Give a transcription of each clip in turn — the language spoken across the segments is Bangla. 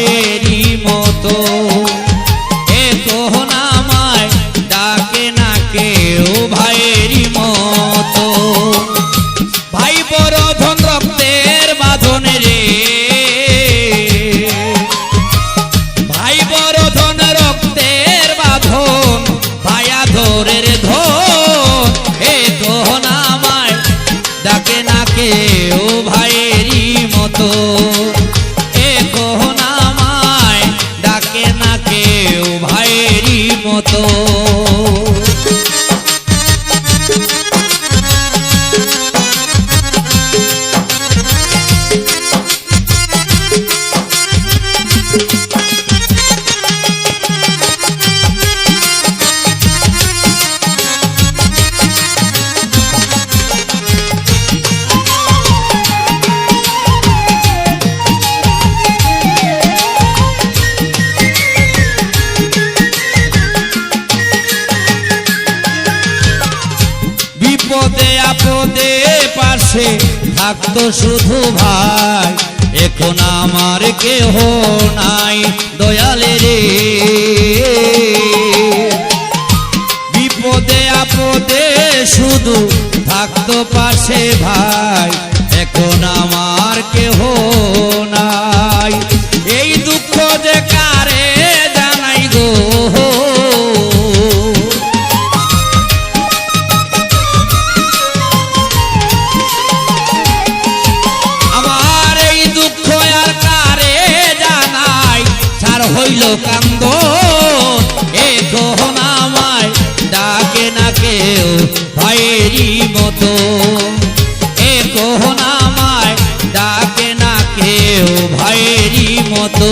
ভাইয়েরই মতো। এ কোন আমায় ডাকে না কেউ ভাইয়েরই মতো। ভাই বড় ধন রক্তের বাঁধন রে, ভাই বড় ধন রক্তের বাঁধন, ভায়া ধরের ধন। এ কোন আমায় ডাকে না কেউ ভাইয়েরই মতো। এ কোন আমায় ডাকে না কেউ ভাইয়েরই মতো। বিপদে আপদে পাশে থাকতো শুধু ভাই, এখন আমার কেহ নাই দয়াল রে। বিপদে আপদে শুধু থাকতো পাশে ভাই, এখন আমার কেহ নাই। এই দুঃখ যে কারে জানাই গো, হইল কান্দ। এ কোন আমায় ডাকে না কেউ ভাইয়েরই মতো। এ কোন আমায় ডাকে না কেউ ভাইয়েরই মতো।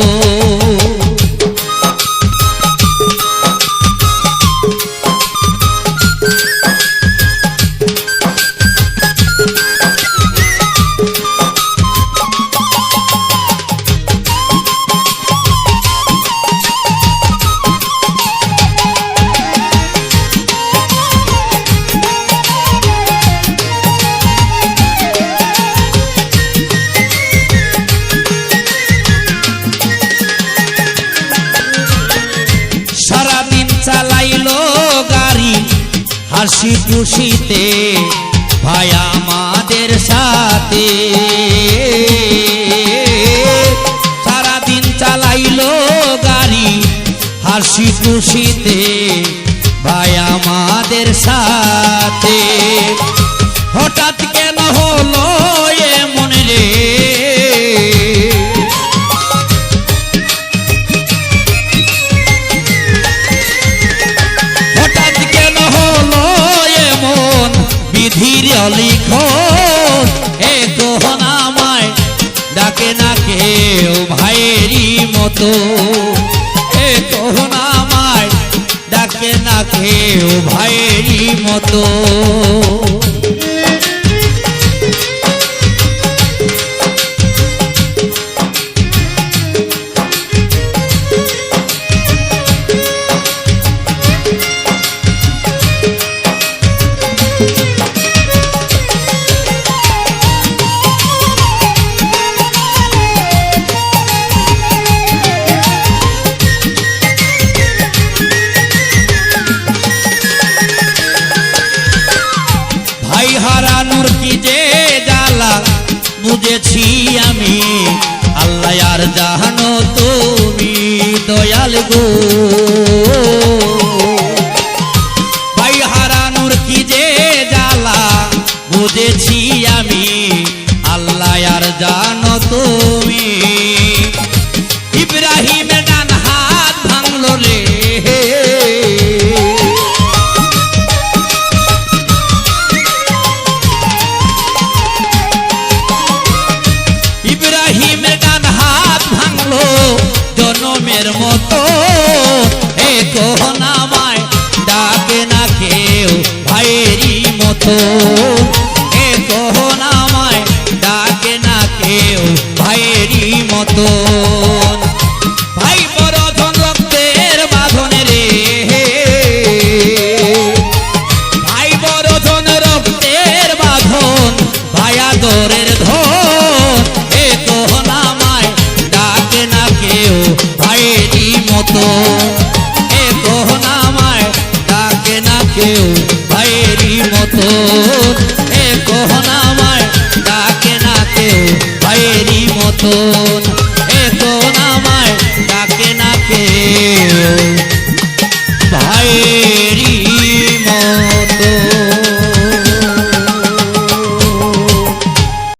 চালাইলো গাড়ি হাসি খুশিতে ভাই আমাদের সাথে। সারাদিন চালাইলো গাড়ি হাসি খুশিতে ভাই আমাদের সাথে। হঠাৎ কেন হলো এমন রে, বিধির লিখন। এ কোন আমায় ডাকে না কেউ ভাইয়েরই মতো। এ কোন আমায় ডাকে না কেউ ভাইয়েরই মতো। হারানোর কি যে জ্বালা বুঝেছি আমি, আল্লাহ আর জানো তুমি দয়াল গো। ভাই হারানোর কি যে জ্বালা বুঝেছি আমি, আল্লাহ আর জানো তুমি। ইব্রাহিমের ডান হাত ভাঙলো রে, ইব্রাহিমের ডান হাত ভাঙলো জনমের মতো। এ কোন আমায় ডাকে না কেউ ভাইয়েরই মতো। এ কোন আমায় ডাকে না কেউ ভাইয়েরই মতো।